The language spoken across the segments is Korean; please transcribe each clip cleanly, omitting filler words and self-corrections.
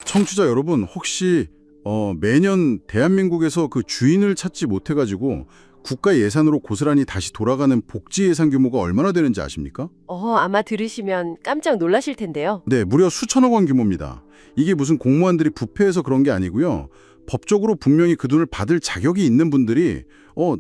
청취자 여러분, 혹시 매년 대한민국에서 그 주인을 찾지 못해가지고 국가 예산으로 고스란히 다시 돌아가는 복지 예산 규모가 얼마나 되는지 아십니까? 아마 들으시면 깜짝 놀라실 텐데요. 네, 무려 수천억 원 규모입니다. 이게 무슨 공무원들이 부패해서 그런 게 아니고요. 법적으로 분명히 그 돈을 받을 자격이 있는 분들이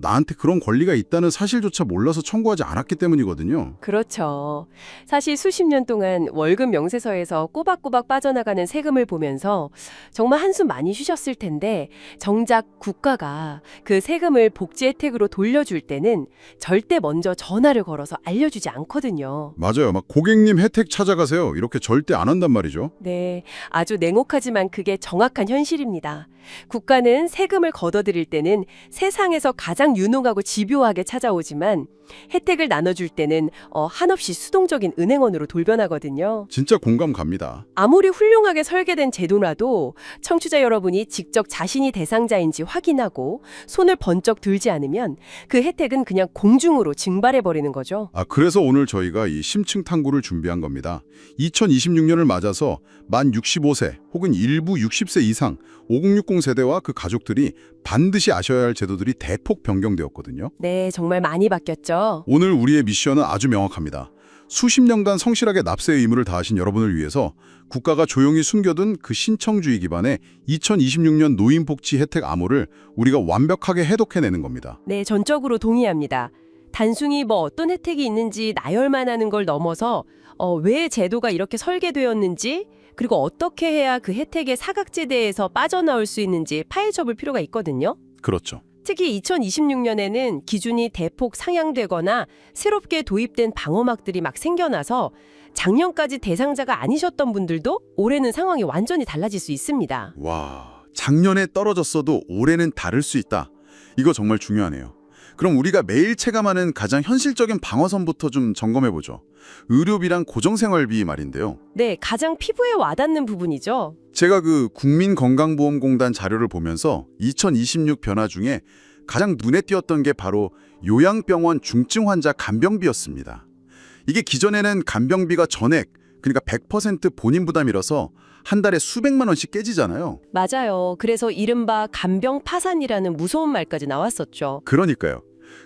나한테 그런 권리가 있다는 사실조차 몰라서 청구하지 않았기 때문이거든요. 그렇죠. 사실 수십 년 동안 월급 명세서에서 꼬박꼬박 빠져나가는 세금을 보면서 정말 한숨 많이 쉬셨을 텐데 정작 국가가 그 세금을 복지 혜택으로 돌려줄 때는 절대 먼저 전화를 걸어서 알려주지 않거든요. 맞아요. 막 고객님 혜택 찾아가세요. 이렇게 절대 안 한단 말이죠. 네, 아주 냉혹하지만 그게 정확한 현실입니다. 국가는 세금을 걷어들일 때는 세상에서 가장 유능하고 집요하게 찾아오지만 혜택을 나눠줄 때는 한없이 수동적인 은행원으로 돌변하거든요. 진짜 공감 갑니다. 아무리 훌륭하게 설계된 제도라도 청취자 여러분이 직접 자신이 대상자인지 확인하고 손을 번쩍 들지 않으면 그 혜택은 그냥 공중으로 증발해버리는 거죠. 그래서 오늘 저희가 이 심층 탐구를 준비한 겁니다. 2026년을 맞아서 만 65세 혹은 일부 60세 이상 5060 세대와 그 가족들이 반드시 아셔야 할 제도들이 대폭 변경되었거든요. 네, 정말 많이 바뀌었죠. 오늘 우리의 미션은 아주 명확합니다. 수십 년간 성실하게 납세의 의무를 다하신 여러분을 위해서 국가가 조용히 숨겨둔 그 신청주의 기반의 2026년 노인복지 혜택 암호를 우리가 완벽하게 해독해내는 겁니다. 네, 전적으로 동의합니다. 단순히 어떤 혜택이 있는지 나열만 하는 걸 넘어서 왜 제도가 이렇게 설계되었는지 그리고 어떻게 해야 그 혜택의 사각지대에서 빠져나올 수 있는지 파헤쳐볼 필요가 있거든요. 그렇죠. 특히 2026년에는 기준이 대폭 상향되거나 새롭게 도입된 방어막들이 막 생겨나서 작년까지 대상자가 아니셨던 분들도 올해는 상황이 완전히 달라질 수 있습니다. 와, 작년에 떨어졌어도 올해는 다를 수 있다. 이거 정말 중요하네요. 그럼 우리가 매일 체감하는 가장 현실적인 방어선부터 좀 점검해보죠. 의료비랑 고정생활비 말인데요. 네, 가장 피부에 와닿는 부분이죠. 제가 그 국민건강보험공단 자료를 보면서 2026 변화 중에 가장 눈에 띄었던 게 바로 요양병원 중증 환자 간병비였습니다. 이게 기존에는 간병비가 전액, 그러니까 100% 본인 부담이라서 한 달에 수백만 원씩 깨지잖아요. 맞아요. 그래서 이른바 간병 파산이라는 무서운 말까지 나왔었죠. 그러니까요.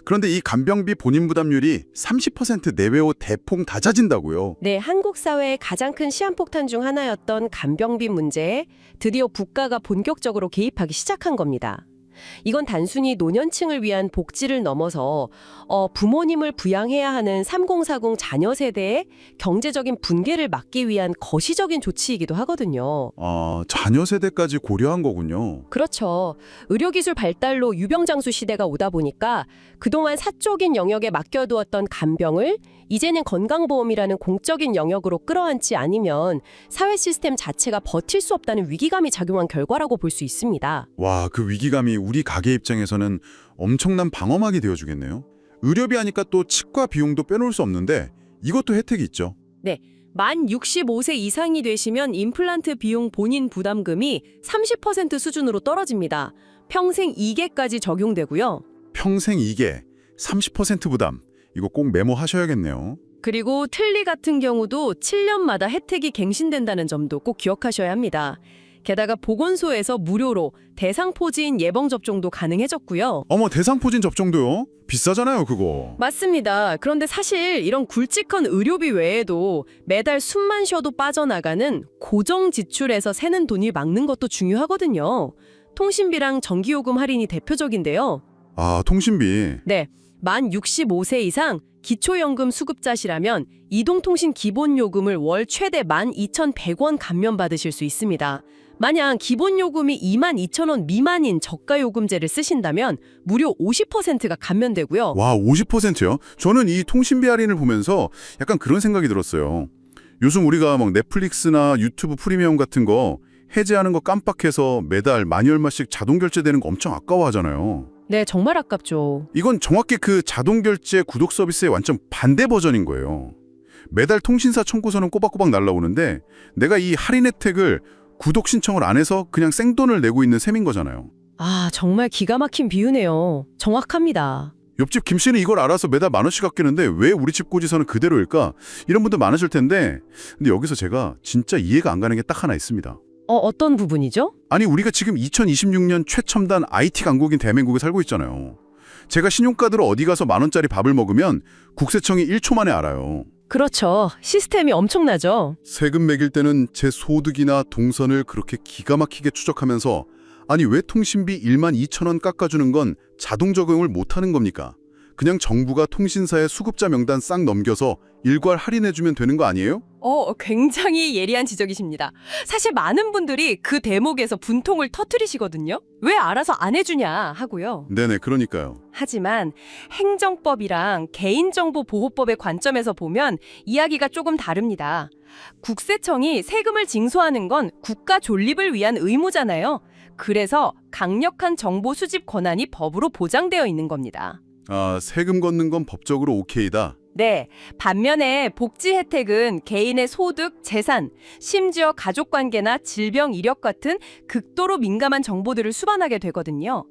그런데 이 간병비 본인 부담률이 30% 내외로 대폭 낮아진다고요. 네, 한국 사회의 가장 큰 시한폭탄 중 하나였던 간병비 문제에 드디어 국가가 본격적으로 개입하기 시작한 겁니다. 이건 단순히 노년층을 위한 복지를 넘어서 부모님을 부양해야 하는 3040 자녀 세대의 경제적인 분계를 막기 위한 거시적인 조치이기도 하거든요. 자녀 세대까지 고려한 거군요. 그렇죠. 의료기술 발달로 유병장수 시대가 오다 보니까 그동안 사적인 영역에 맡겨두었던 간병을 이제는 건강보험이라는 공적인 영역으로 끌어안지 않으면 사회 시스템 자체가 버틸 수 없다는 위기감이 작용한 결과라고 볼 수 있습니다. 와, 그 위기감이 우리 가게 입장에서는 엄청난 방어막이 되어주겠네요. 의료비 하니까 또 치과 비용도 빼놓을 수 없는데 이것도 혜택이 있죠. 네. 만 65세 이상이 되시면 임플란트 비용 본인 부담금이 30% 수준으로 떨어집니다. 평생 2개까지 적용되고요. 평생 2개, 30% 부담. 이거 꼭 메모하셔야겠네요. 그리고 틀니 같은 경우도 7년마다 혜택이 갱신된다는 점도 꼭 기억하셔야 합니다. 게다가 보건소에서 무료로 대상포진 예방접종도 가능해졌고요. 어머, 대상포진 접종도요? 비싸잖아요, 그거. 맞습니다. 그런데 사실 이런 굵직한 의료비 외에도 매달 숨만 쉬어도 빠져나가는 고정 지출에서 새는 돈이 막는 것도 중요하거든요. 통신비랑 전기요금 할인이 대표적인데요. 통신비. 네, 만 65세 이상 기초연금 수급자시라면 이동통신 기본요금을 월 최대 12,100원 감면받으실 수 있습니다. 만약 기본요금이 22,000원 미만인 저가요금제를 쓰신다면 무려 50%가 감면되고요. 와, 50%요? 저는 이 통신비 할인을 보면서 약간 그런 생각이 들었어요. 요즘 우리가 막 넷플릭스나 유튜브 프리미엄 같은 거 해지하는 거 깜빡해서 매달 만이 얼마씩 자동 결제되는 거 엄청 아까워하잖아요. 네, 정말 아깝죠. 이건 정확히 그 자동 결제 구독 서비스의 완전 반대 버전인 거예요. 매달 통신사 청구서는 꼬박꼬박 날라오는데 내가 이 할인 혜택을 구독 신청을 안 해서 그냥 생돈을 내고 있는 셈인 거잖아요. 정말 기가 막힌 비유네요. 정확합니다. 옆집 김 씨는 이걸 알아서 매달 만 원씩 아끼는데 왜 우리 집 고지서는 그대로일까? 이런 분들 많으실 텐데 근데 여기서 제가 진짜 이해가 안 가는 게 딱 하나 있습니다. 어떤 부분이죠? 아니, 우리가 지금 2026년 최첨단 IT 강국인 대한민국에 살고 있잖아요. 제가 신용카드로 어디 가서 10,000원짜리 밥을 먹으면 국세청이 1초 만에 알아요. 그렇죠. 시스템이 엄청나죠. 세금 매길 때는 제 소득이나 동선을 그렇게 기가 막히게 추적하면서 아니 왜 통신비 12,000원 깎아주는 건 자동 적용을 못하는 겁니까? 그냥 정부가 통신사의 수급자 명단 싹 넘겨서 일괄 할인해주면 되는 거 아니에요? 굉장히 예리한 지적이십니다. 사실 많은 분들이 그 대목에서 분통을 터뜨리시거든요. 왜 알아서 안 해주냐 하고요. 네네, 그러니까요. 하지만 행정법이랑 개인정보보호법의 관점에서 보면 이야기가 조금 다릅니다. 국세청이 세금을 징수하는 건 국가 존립을 위한 의무잖아요. 그래서 강력한 정보 수집 권한이 법으로 보장되어 있는 겁니다. 아, 세금 걷는 건 법적으로 오케이다. 네, 반면에 복지 혜택은 개인의 소득, 재산, 심지어 가족관계나 질병 이력 같은 극도로 민감한 정보들을 수반하게 되거든요.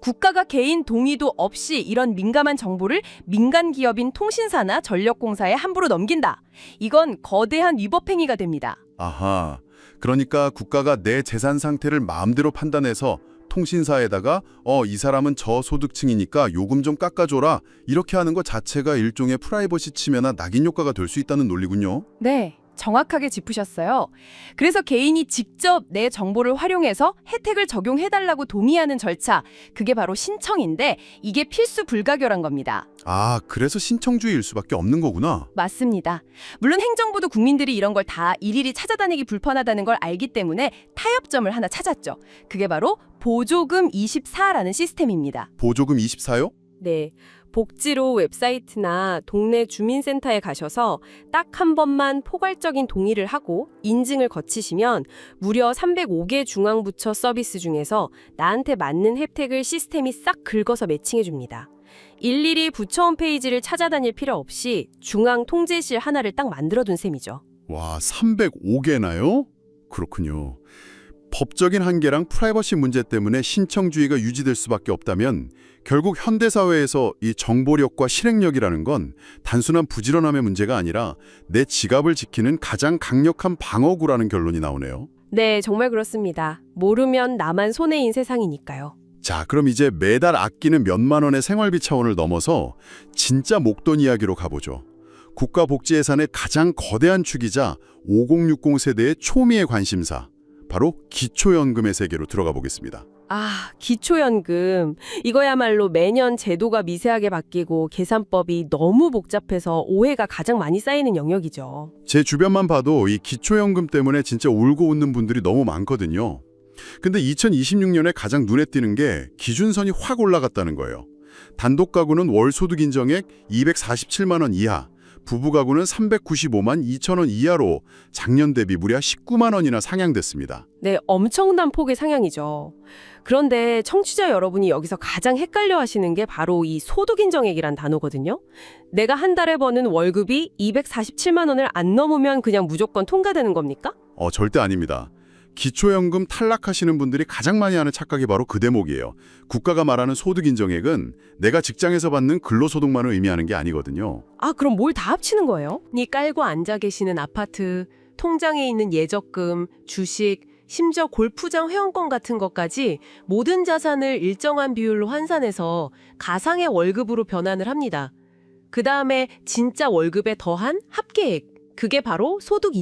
국가가 개인 동의도 없이 이런 민감한 정보를 민간 기업인 통신사나 전력공사에 함부로 넘긴다. 이건 거대한 위법 행위가 됩니다. 아하, 그러니까 국가가 내 재산 상태를 마음대로 판단해서 통신사에다가 이 사람은 저소득층이니까 요금 좀 깎아줘라 이렇게 하는 것 자체가 일종의 프라이버시 침해나 낙인 효과가 될 수 있다는 논리군요. 네, 정확하게 짚으셨어요. 그래서 개인이 직접 내 정보를 활용해서 혜택을 적용해달라고 동의하는 절차, 그게 바로 신청인데 이게 필수 불가결한 겁니다. 아, 그래서 신청주의일 수밖에 없는 거구나. 맞습니다. 물론 행정부도 국민들이 이런 걸 다 일일이 찾아다니기 불편하다는 걸 알기 때문에 타협점을 하나 찾았죠. 그게 바로 보조금 24라는 시스템입니다. 보조금 24요? 네. 복지로 웹사이트나 동네 주민센터에 가셔서 딱 한 번만 포괄적인 동의를 하고 인증을 거치시면 무려 305개 중앙부처 서비스 중에서 나한테 맞는 혜택을 시스템이 싹 긁어서 매칭해 줍니다. 일일이 부처 홈페이지를 찾아다닐 필요 없이 중앙 통제실 하나를 딱 만들어둔 셈이죠. 와, 305개나요? 그렇군요. 법적인 한계랑 프라이버시 문제 때문에 신청주의가 유지될 수밖에 없다면 결국 현대사회에서 이 정보력과 실행력이라는 건 단순한 부지런함의 문제가 아니라 내 지갑을 지키는 가장 강력한 방어구라는 결론이 나오네요. 네, 정말 그렇습니다. 모르면 나만 손해인 세상이니까요. 자, 그럼 이제 매달 아끼는 몇만 원의 생활비 차원을 넘어서 진짜 목돈 이야기로 가보죠. 국가복지 예산의 가장 거대한 축이자 5060 세대의 초미의 관심사. 바로 기초연금의 세계로 들어가 보겠습니다. 아, 기초연금. 이거야말로 매년 제도가 미세하게 바뀌고 계산법이 너무 복잡해서 오해가 가장 많이 쌓이는 영역이죠. 제 주변만 봐도 이 기초연금 때문에 진짜 울고 웃는 분들이 너무 많거든요. 근데 2026년에 가장 눈에 띄는 게 기준선이 확 올라갔다는 거예요. 단독 가구는 월 소득 인정액 247만 원 이하, 부부 가구는 395만 2천 원 이하로 작년 대비 무려 19만 원이나 상향됐습니다. 네, 엄청난 폭의 상향이죠. 그런데 청취자 여러분이 여기서 가장 헷갈려 하시는 게 바로 이 소득인정액이란 단어거든요. 내가 한 달에 버는 월급이 247만 원을 안 넘으면 그냥 무조건 통과되는 겁니까? 절대 아닙니다. 기초연금 탈락하시는 분들이 가장 많이 하는 착각이 바로 그 대목이에요. 국가가 말하는 소득인정액은 내가 직장에서 받는 근로소득만을 의미하는 게 아니거든요. 아, 그럼 뭘 다 합치는 거예요? 니 깔고 앉아 계시는 아파트, 통장에 있는 예적금, 주식, 심지어 골프장 회원권 같은 것까지 모든 자산을 일정한 비율로 환산해서 가상의 월급으로 변환을 합니다. 그 다음에 진짜 월급에 더한 합계액, 그게 바로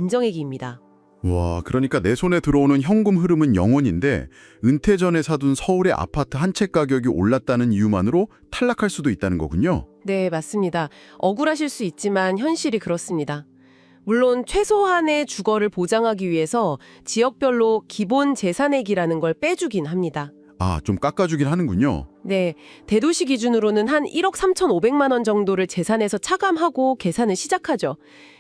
소득인정액입니다. 와, 그러니까 내 손에 들어오는 현금 흐름은 영원인데 은퇴 전에 사둔 서울의 아파트 한 채 가격이 올랐다는 이유만으로 탈락할 수도 있다는 거군요. 네, 맞습니다. 억울하실 수 있지만 현실이 그렇습니다. 물론 최소한의 주거를 보장하기 위해서 지역별로 기본 재산액이라는 걸 빼주긴 합니다. 아, 좀 깎아주긴 하는군요. 네, 대도시 기준으로는 한 1억 3,500만 원 정도를 재산에서 차감하고 계산을 시작하죠.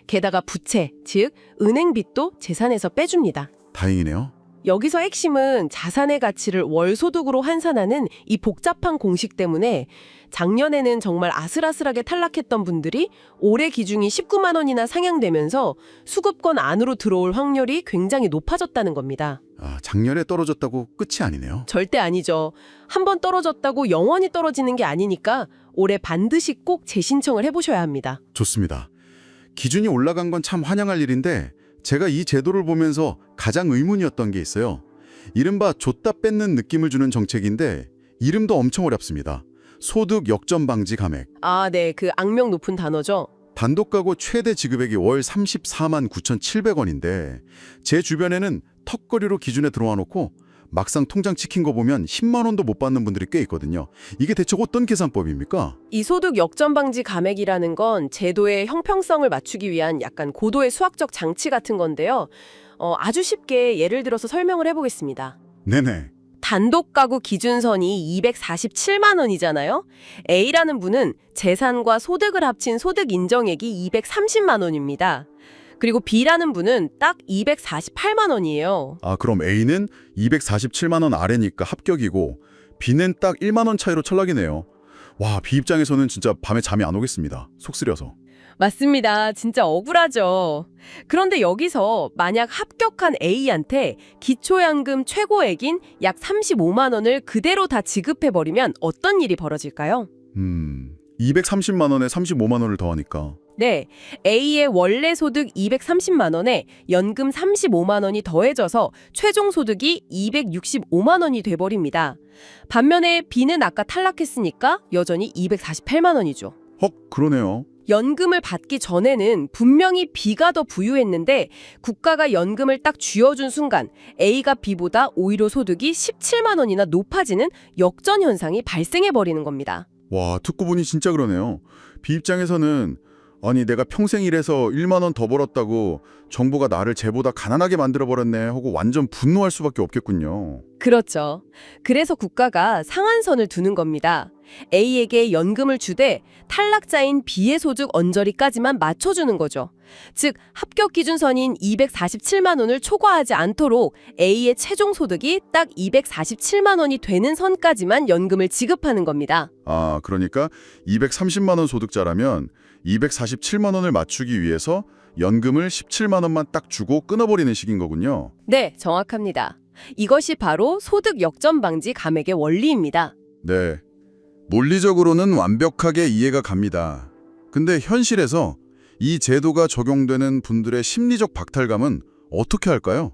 게다가 부채, 즉 은행 빚도 재산에서 빼줍니다. 다행이네요. 여기서 핵심은 자산의 가치를 월소득으로 환산하는 이 복잡한 공식 때문에 작년에는 정말 아슬아슬하게 탈락했던 분들이 올해 기준이 19만 원이나 상향되면서 수급권 안으로 들어올 확률이 굉장히 높아졌다는 겁니다. 아, 작년에 떨어졌다고 끝이 아니네요. 절대 아니죠. 한번 떨어졌다고 영원히 떨어지는 게 아니니까 올해 반드시 꼭 재신청을 해보셔야 합니다. 좋습니다. 기준이 올라간 건 참 환영할 일인데 제가 이 제도를 보면서 가장 의문이었던 게 있어요. 이른바 줬다 뺏는 느낌을 주는 정책인데 이름도 엄청 어렵습니다. 소득 역전 방지 감액. 아, 네. 그 악명 높은 단어죠. 단독가구 최대 지급액이 월 34만 9,700원인데 제 주변에는 턱걸이로 기준에 들어와 놓고 막상 통장 찍힌 거 보면 10만 원도 못 받는 분들이 꽤 있거든요. 이게 대체 어떤 계산법입니까? 이 소득 역전 방지 감액이라는 건 제도의 형평성을 맞추기 위한 약간 고도의 수학적 장치 같은 건데요. 아주 쉽게 예를 들어서 설명을 해보겠습니다. 네네. 단독 가구 기준선이 247만 원이잖아요. A라는 분은 재산과 소득을 합친 소득 인정액이 230만 원입니다. 그리고 B라는 분은 딱 248만 원이에요. 아, 그럼 A는 247만 원 아래니까 합격이고 B는 딱 1만 원 차이로 철락이네요. 와, B 입장에서는 진짜 밤에 잠이 안 오겠습니다. 속 쓰려서. 맞습니다. 진짜 억울하죠. 그런데 여기서 만약 합격한 A한테 기초연금 최고액인 약 35만 원을 그대로 다 지급해버리면 어떤 일이 벌어질까요? 230만 원에 35만 원을 더하니까. 네, A의 원래 소득 230만 원에 연금 35만 원이 더해져서 최종 소득이 265만 원이 돼버립니다. 반면에 B는 아까 탈락했으니까 여전히 248만 원이죠. 헉, 그러네요. 연금을 받기 전에는 분명히 B가 더 부유했는데 국가가 연금을 딱 쥐어준 순간 A가 B보다 오히려 소득이 17만 원이나 높아지는 역전 현상이 발생해버리는 겁니다. 와, 듣고 보니 진짜 그러네요. B 입장에서는 아니 내가 평생 일해서 1만 원 더 벌었다고 정부가 나를 쟤보다 가난하게 만들어버렸네 하고 완전 분노할 수밖에 없겠군요. 그렇죠. 그래서 국가가 상한선을 두는 겁니다. A에게 연금을 주되 탈락자인 B의 소득 언저리까지만 맞춰주는 거죠. 즉 합격 기준선인 247만 원을 초과하지 않도록 A의 최종 소득이 딱 247만 원이 되는 선까지만 연금을 지급하는 겁니다. 아, 그러니까 230만 원 소득자라면 247만 원을 맞추기 위해서 연금을 17만 원만 딱 주고 끊어버리는 식인 거군요. 네, 정확합니다. 이것이 바로 소득 역전 방지 감액의 원리입니다. 네. 논리적으로는 완벽하게 이해가 갑니다. 근데 현실에서 이 제도가 적용되는 분들의 심리적 박탈감은 어떻게 할까요?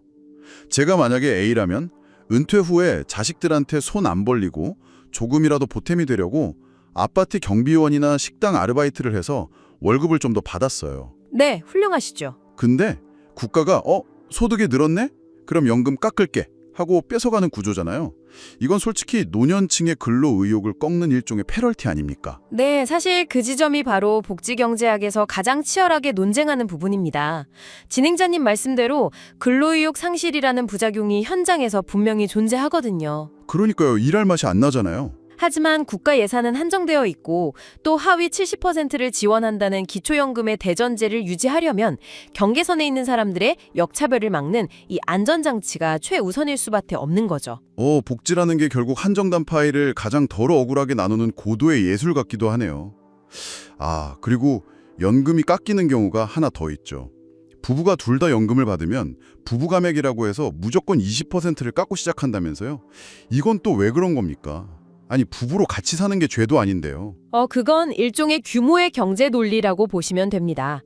제가 만약에 A라면 은퇴 후에 자식들한테 손 안 벌리고 조금이라도 보탬이 되려고 아파트 경비원이나 식당 아르바이트를 해서 월급을 좀 더 받았어요. 네, 훌륭하시죠. 근데 국가가 소득이 늘었네? 그럼 연금 깎을게 하고 뺏어가는 구조잖아요. 이건 솔직히 노년층의 근로 의욕을 꺾는 일종의 패럴티 아닙니까? 네, 사실 그 지점이 바로 복지경제학에서 가장 치열하게 논쟁하는 부분입니다. 진행자님 말씀대로 근로의욕 상실이라는 부작용이 현장에서 분명히 존재하거든요. 그러니까요. 일할 맛이 안 나잖아요. 하지만 국가 예산은 한정되어 있고 또 하위 70%를 지원한다는 기초연금의 대전제를 유지하려면 경계선에 있는 사람들의 역차별을 막는 이 안전장치가 최우선일 수밖에 없는 거죠. 복지라는 게 결국 한정단 파일을 가장 덜 억울하게 나누는 고도의 예술 같기도 하네요. 아, 그리고 연금이 깎이는 경우가 하나 더 있죠. 부부가 둘 다 연금을 받으면 부부감액이라고 해서 무조건 20%를 깎고 시작한다면서요? 이건 또 왜 그런 겁니까? 아니, 부부로 같이 사는 게 죄도 아닌데요. 그건 일종의 규모의 경제 논리라고 보시면 됩니다.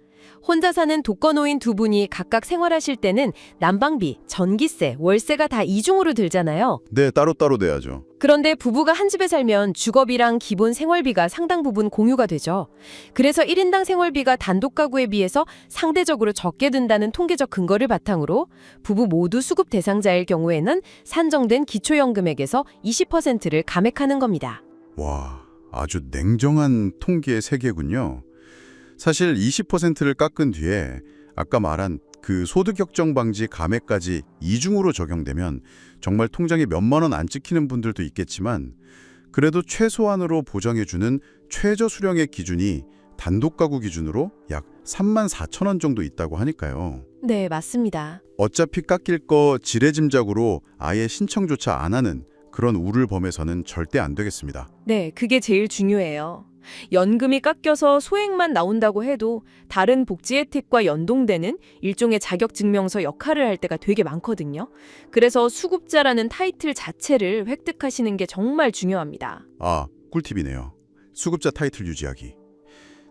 혼자 사는 독거노인 두 분이 각각 생활하실 때는 난방비, 전기세, 월세가 다 이중으로 들잖아요. 네, 따로따로 내야죠. 그런데 부부가 한 집에 살면 주거비랑 기본 생활비가 상당 부분 공유가 되죠. 그래서 1인당 생활비가 단독 가구에 비해서 상대적으로 적게 든다는 통계적 근거를 바탕으로 부부 모두 수급 대상자일 경우에는 산정된 기초연금액에서 20%를 감액하는 겁니다. 와, 아주 냉정한 통계의 세계군요. 사실 20%를 깎은 뒤에 아까 말한 그 소득 역전 방지 감액까지 이중으로 적용되면 정말 통장에 몇만 원 안 찍히는 분들도 있겠지만 그래도 최소한으로 보장해주는 최저 수령액 기준이 단독 가구 기준으로 약 3만 4천 원 정도 있다고 하니까요. 네, 맞습니다. 어차피 깎일 거 지레짐작으로 아예 신청조차 안 하는 그런 우를 범해서는 절대 안 되겠습니다. 네, 그게 제일 중요해요. 연금이 깎여서 소액만 나온다고 해도 다른 복지 혜택과 연동되는 일종의 자격증명서 역할을 할 때가 되게 많거든요. 그래서 수급자라는 타이틀 자체를 획득하시는 게 정말 중요합니다. 아, 꿀팁이네요. 수급자 타이틀 유지하기.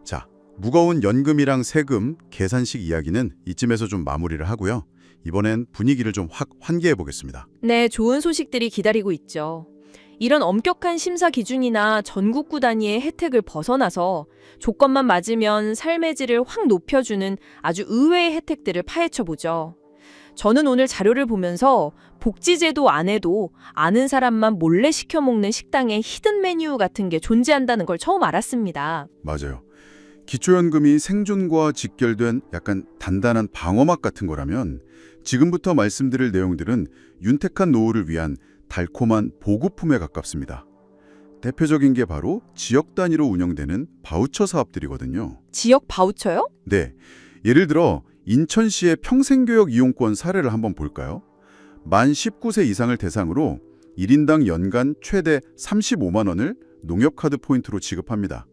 자, 무거운 연금이랑 세금, 계산식 이야기는 이쯤에서 좀 마무리를 하고요. 이번엔 분위기를 좀 확 환기해 보겠습니다. 네, 좋은 소식들이 기다리고 있죠. 이런 엄격한 심사 기준이나 전국구 단위의 혜택을 벗어나서 조건만 맞으면 삶의 질을 확 높여주는 아주 의외의 혜택들을 파헤쳐보죠. 저는 오늘 자료를 보면서 복지제도 안에도 아는 사람만 몰래 시켜 먹는 식당의 히든 메뉴 같은 게 존재한다는 걸 처음 알았습니다. 맞아요. 기초연금이 생존과 직결된 약간 단단한 방어막 같은 거라면 지금부터 말씀드릴 내용들은 윤택한 노후를 위한 달콤한 보급품에 가깝습니다. 대표적인 게 바로 지역 단위로 운영되는 바우처 사업들이거든요. 지역 바우처요? 네, 예를 들어 인천시의 평생교육 이용권 사례를 한번 볼까요? 만 19세 이상을 대상으로 1인당 연간 최대 35만 원을 농협카드 포인트로 지급합니다.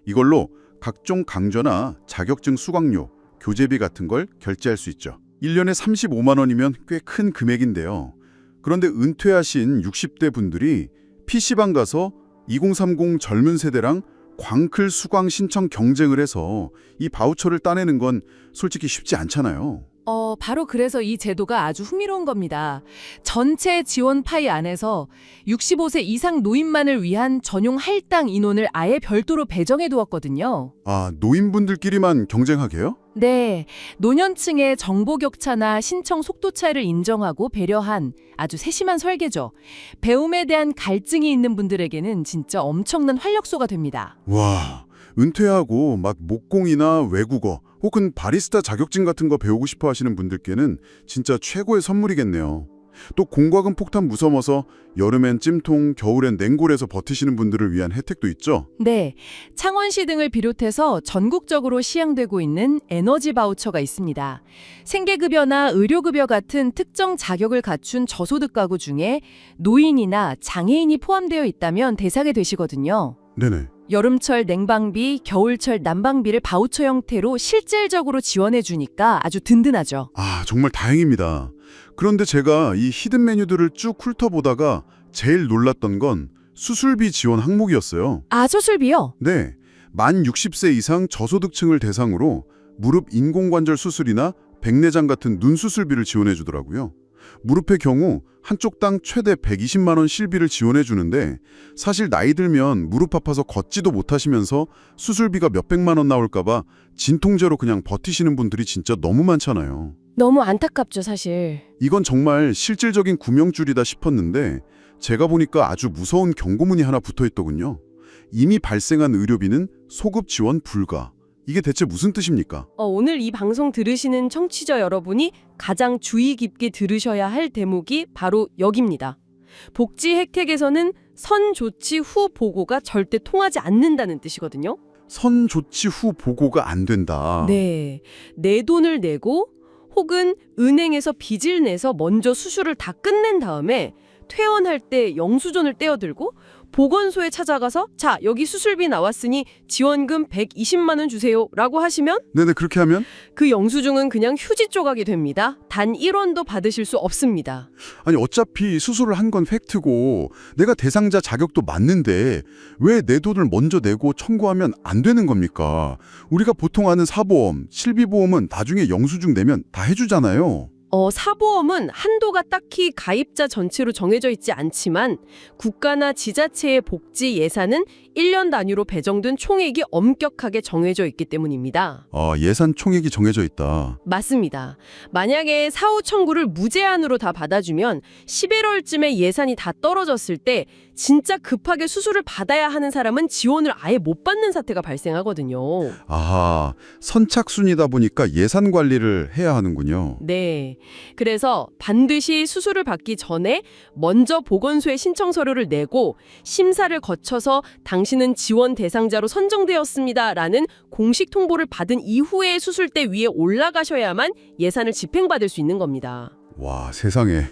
이걸로 각종 강좌나 자격증 수강료, 교재비 같은 걸 결제할 수 있죠. 1년에 35만 원이면 꽤 큰 금액인데요. 그런데 은퇴하신 60대 분들이 PC방 가서 2030 젊은 세대랑 광클 수강 신청 경쟁을 해서 이 바우처를 따내는 건 솔직히 쉽지 않잖아요. 바로 그래서 이 제도가 아주 흥미로운 겁니다. 전체 지원 파이 안에서 65세 이상 노인만을 위한 전용 할당 인원을 아예 별도로 배정해 두었거든요. 아, 노인분들끼리만 경쟁하게요? 네, 노년층의 정보 격차나 신청 속도 차이를 인정하고 배려한 아주 세심한 설계죠. 배움에 대한 갈증이 있는 분들에게는 진짜 엄청난 활력소가 됩니다. 와, 은퇴하고 막 목공이나 외국어 혹은 바리스타 자격증 같은 거 배우고 싶어 하시는 분들께는 진짜 최고의 선물이겠네요. 또 공과금 폭탄 무서워서 여름엔 찜통, 겨울엔 냉골에서 버티시는 분들을 위한 혜택도 있죠. 네, 창원시 등을 비롯해서 전국적으로 시행되고 있는 에너지 바우처가 있습니다. 생계급여나 의료급여 같은 특정 자격을 갖춘 저소득 가구 중에 노인이나 장애인이 포함되어 있다면 대상이 되시거든요. 네네. 여름철 냉방비, 겨울철 난방비를 바우처 형태로 실질적으로 지원해 주니까 아주 든든하죠. 아, 정말 다행입니다. 그런데 제가 이 히든 메뉴들을 쭉 훑어보다가 제일 놀랐던 건 수술비 지원 항목이었어요. 아, 수술비요? 네, 만 60세 이상 저소득층을 대상으로 무릎 인공관절 수술이나 백내장 같은 눈 수술비를 지원해 주더라고요. 무릎의 경우 한쪽당 최대 120만 원 실비를 지원해 주는데 사실 나이 들면 무릎 아파서 걷지도 못하시면서 수술비가 몇백만 원 나올까 봐 진통제로 그냥 버티시는 분들이 진짜 너무 많잖아요. 너무 안타깝죠, 사실. 이건 정말 실질적인 구명줄이다 싶었는데 제가 보니까 아주 무서운 경고문이 하나 붙어있더군요. 이미 발생한 의료비는 소급 지원 불가. 이게 대체 무슨 뜻입니까? 오늘 이 방송 들으시는 청취자 여러분이 가장 주의 깊게 들으셔야 할 대목이 바로 여기입니다. 복지 혜택에서는 선 조치 후 보고가 절대 통하지 않는다는 뜻이거든요. 선 조치 후 보고가 안 된다. 네, 내 돈을 내고 혹은 은행에서 빚을 내서 먼저 수술을 다 끝낸 다음에 퇴원할 때 영수증을 떼어들고 보건소에 찾아가서 자, 여기 수술비 나왔으니 지원금 120만 원 주세요 라고 하시면 네네, 그렇게 하면? 그 영수증은 그냥 휴지 조각이 됩니다. 단 1원도 받으실 수 없습니다. 아니, 어차피 수술을 한 건 팩트고 내가 대상자 자격도 맞는데 왜 내 돈을 먼저 내고 청구하면 안 되는 겁니까? 우리가 보통 아는 사보험, 실비보험은 나중에 영수증 내면 다 해주잖아요. 사보험은 한도가 딱히 가입자 전체로 정해져 있지 않지만 국가나 지자체의 복지 예산은 1년 단위로 배정된 총액이 엄격하게 정해져 있기 때문입니다. 예산 총액이 정해져 있다. 맞습니다. 만약에 사후 청구를 무제한으로 다 받아주면 11월쯤에 예산이 다 떨어졌을 때 진짜 급하게 수술을 받아야 하는 사람은 지원을 아예 못 받는 사태가 발생하거든요. 아하, 선착순이다 보니까 예산 관리를 해야 하는군요. 네. 그래서 반드시 수술을 받기 전에 먼저 보건소에 신청 서류를 내고 심사를 거쳐서 당신은 지원 대상자로 선정되었습니다라는 공식 통보를 받은 이후에 수술대 위에 올라가셔야만 예산을 집행받을 수 있는 겁니다. 와, 세상에.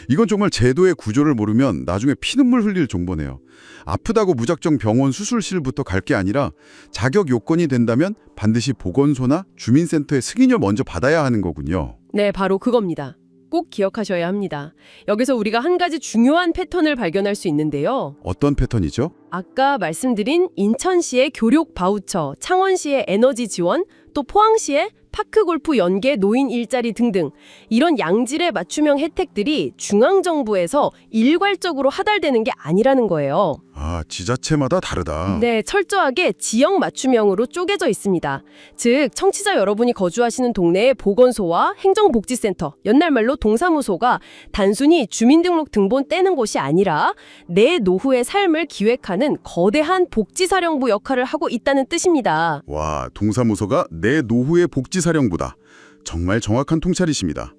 이건 정말 제도의 구조를 모르면 나중에 피눈물 흘릴 정보네요. 아프다고 무작정 병원 수술실부터 갈 게 아니라 자격 요건이 된다면 반드시 보건소나 주민센터의 승인을 먼저 받아야 하는 거군요. 네, 바로 그겁니다. 꼭 기억하셔야 합니다. 여기서 우리가 한 가지 중요한 패턴을 발견할 수 있는데요. 어떤 패턴이죠? 아까 말씀드린 인천시의 교육 바우처, 창원시의 에너지 지원, 또 포항시의 파크골프 연계 노인 일자리 등등 이런 양질의 맞춤형 혜택들이 중앙정부에서 일괄적으로 하달되는 게 아니라는 거예요. 아, 지자체마다 다르다. 네, 철저하게 지역 맞춤형으로 쪼개져 있습니다. 즉, 청취자 여러분이 거주하시는 동네의 보건소와 행정복지센터, 옛날말로 동사무소가 단순히 주민등록 등본 떼는 곳이 아니라 내 노후의 삶을 기획하는 거대한 복지사령부 역할을 하고 있다는 뜻입니다. 와, 동사무소가 내 노후의 복지사령부다. 정말 정확한 통찰이십니다.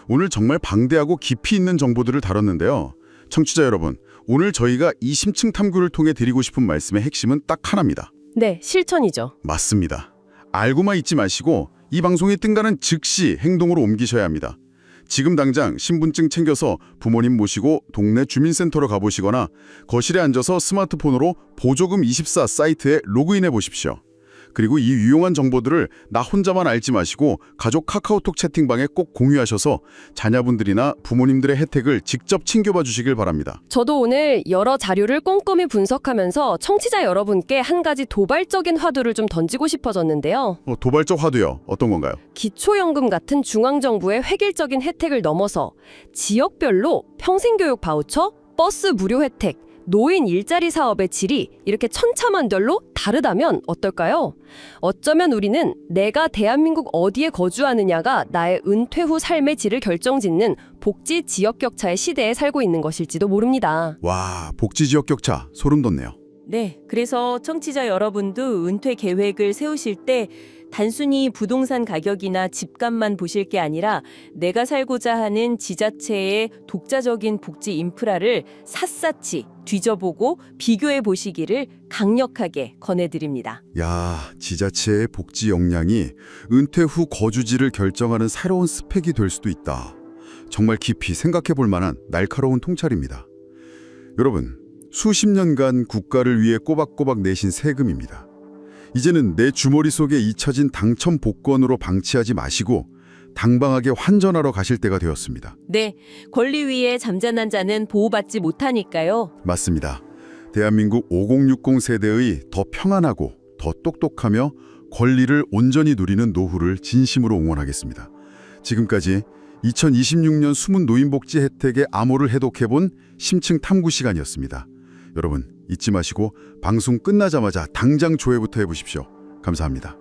오늘 정말 방대하고 깊이 있는 정보들을 다뤘는데요. 청취자 여러분, 오늘 저희가 이 심층 탐구를 통해 드리고 싶은 말씀의 핵심은 딱 하나입니다. 네, 실천이죠. 맞습니다. 알고만 있지 마시고 이 방송이 뜬다는 즉시 행동으로 옮기셔야 합니다. 지금 당장 신분증 챙겨서 부모님 모시고 동네 주민센터로 가보시거나 거실에 앉아서 스마트폰으로 보조금24 사이트에 로그인해 보십시오. 그리고 이 유용한 정보들을 나 혼자만 알지 마시고 가족 카카오톡 채팅방에 꼭 공유하셔서 자녀분들이나 부모님들의 혜택을 직접 챙겨봐 주시길 바랍니다. 저도 오늘 여러 자료를 꼼꼼히 분석하면서 청취자 여러분께 한 가지 도발적인 화두를 좀 던지고 싶어졌는데요. 도발적 화두요. 어떤 건가요? 기초연금 같은 중앙정부의 획일적인 혜택을 넘어서 지역별로 평생교육 바우처, 버스 무료 혜택, 노인 일자리 사업의 질이 이렇게 천차만별로 다르다면 어떨까요? 어쩌면 우리는 내가 대한민국 어디에 거주하느냐가 나의 은퇴 후 삶의 질을 결정짓는 복지 지역 격차의 시대에 살고 있는 것일지도 모릅니다. 와, 복지 지역 격차 소름 돋네요. 네, 그래서 청취자 여러분도 은퇴 계획을 세우실 때 단순히 부동산 가격이나 집값만 보실 게 아니라 내가 살고자 하는 지자체의 독자적인 복지 인프라를 샅샅이 뒤져보고 비교해 보시기를 강력하게 권해드립니다. 야, 지자체의 복지 역량이 은퇴 후 거주지를 결정하는 새로운 스펙이 될 수도 있다. 정말 깊이 생각해 볼 만한 날카로운 통찰입니다. 여러분, 수십 년간 국가를 위해 꼬박꼬박 내신 세금입니다. 이제는 내 주머니 속에 잊혀진 당첨 복권으로 방치하지 마시고 당당하게 환전하러 가실 때가 되었습니다. 네, 권리 위에 잠자는 자는 보호받지 못하니까요. 맞습니다. 대한민국 5060 세대의 더 평안하고 더 똑똑하며 권리를 온전히 누리는 노후를 진심으로 응원하겠습니다. 지금까지 2026년 숨은 노인복지 혜택의 암호를 해독해본 심층 탐구 시간이었습니다. 여러분, 잊지 마시고 방송 끝나자마자 당장 조회부터 해보십시오. 감사합니다.